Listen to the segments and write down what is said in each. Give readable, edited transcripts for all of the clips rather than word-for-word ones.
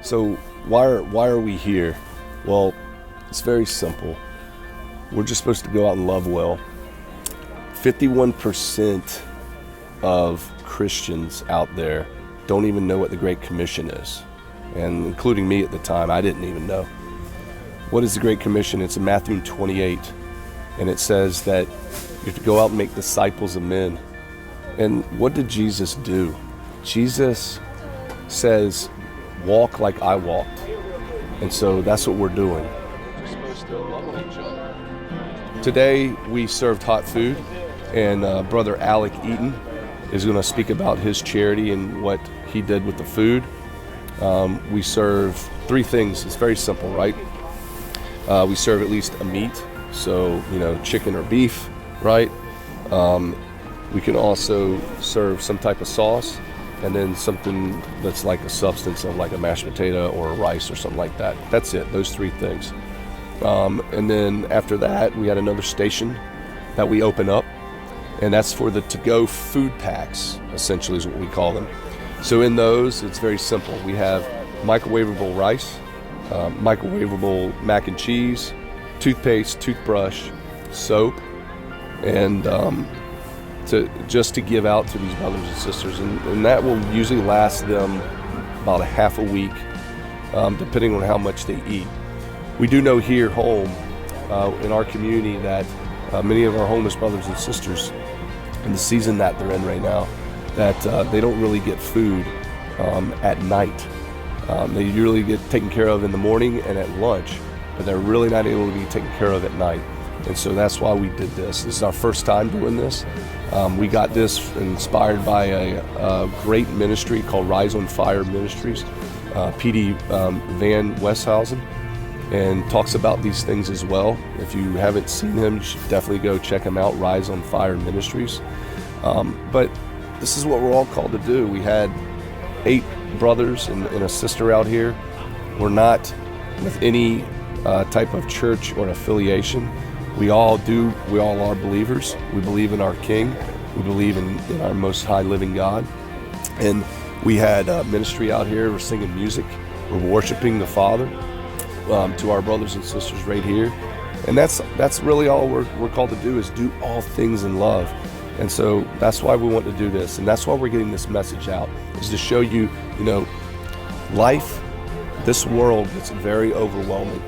So why are we here? Well, it's very simple. We're just supposed to go out and love well. 51% of Christians out there don't even know what the Great Commission is. And including me at the time, I didn't even know. What is the Great Commission? It's in Matthew 28. And it says that you have to go out and make disciples of men. And what did Jesus do? Jesus says, walk like I walked. And so that's what we're doing. We're supposed to love each other. Today we served hot food, and Brother Alec Eaton is going to speak about his charity and what he did with the food. We serve three things. It's very simple, right? We serve at least a meat, so chicken or beef, right? We can also serve some type of sauce, and then something that's like a substance of like a mashed potato or a rice or something like that. That's it, those three things. And then after that, we had another station that we open up, and that's for the to-go food packs, essentially is what we call them. So in those, it's very simple. We have microwavable rice, microwavable mac and cheese, toothpaste, toothbrush, soap, and to give out to these brothers and sisters, and that will usually last them about a half a week, depending on how much they eat. We do know here home in our community that many of our homeless brothers and sisters, in the season that they're in right now, that they don't really get food at night. They usually get taken care of in the morning and at lunch, but they're really not able to be taken care of at night. And so that's why we did this. This is our first time doing this. We got this inspired by a great ministry called Rise on Fire Ministries, P.D. Van Westhausen, and talks about these things as well. If you haven't seen him, you should definitely go check him out, Rise on Fire Ministries. But this is what we're all called to do. We had 8 brothers and a sister out here. We're not with any type of church or affiliation. We all are believers. We believe in our King. We believe in our Most High living God. And we had ministry out here. We're singing music. We're worshiping the Father to our brothers and sisters right here. And that's really all we're called to do, is do all things in love. And so that's why we want to do this. And that's why we're getting this message out, is to show you, life, this world, it's very overwhelming.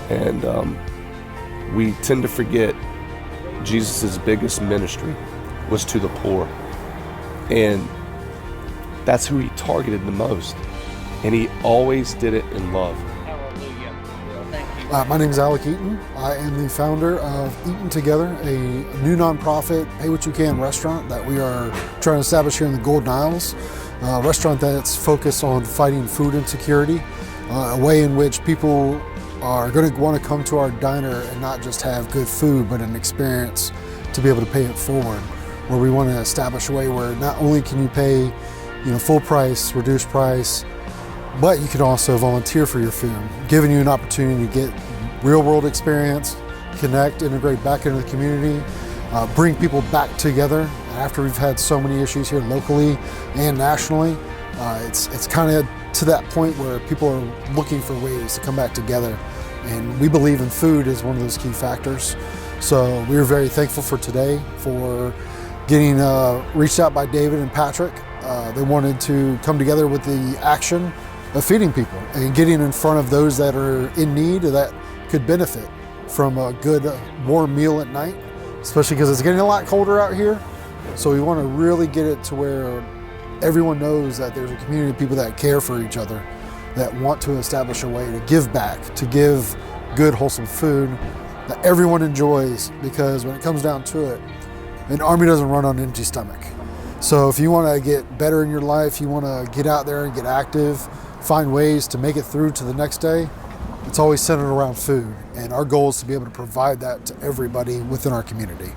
And we tend to forget Jesus' biggest ministry was to the poor. And that's who he targeted the most. And he always did it in love. My name is Alec Eaton. I am the founder of Eaton Together, a new nonprofit, pay what you can restaurant that we are trying to establish here in the Golden Isles. A restaurant that's focused on fighting food insecurity, a way in which people are going to want to come to our diner and not just have good food, but an experience to be able to pay it forward. Where we want to establish a way where not only can you pay, full price, reduced price, but you can also volunteer for your food, giving you an opportunity to get real world experience, connect, integrate back into the community, bring people back together. After we've had so many issues here locally and nationally, it's kind of to that point where people are looking for ways to come back together. And we believe in food as one of those key factors. So we are very thankful for today, for getting reached out by David and Patrick. They wanted to come together with the action of feeding people and getting in front of those that are in need that could benefit from a good warm meal at night, especially because it's getting a lot colder out here. So we want to really get it to where everyone knows that there's a community of people that care for each other, that want to establish a way to give back, to give good, wholesome food that everyone enjoys, because when it comes down to it, an army doesn't run on an empty stomach. So if you want to get better in your life, you want to get out there and get active, find ways to make it through to the next day, it's always centered around food. And our goal is to be able to provide that to everybody within our community.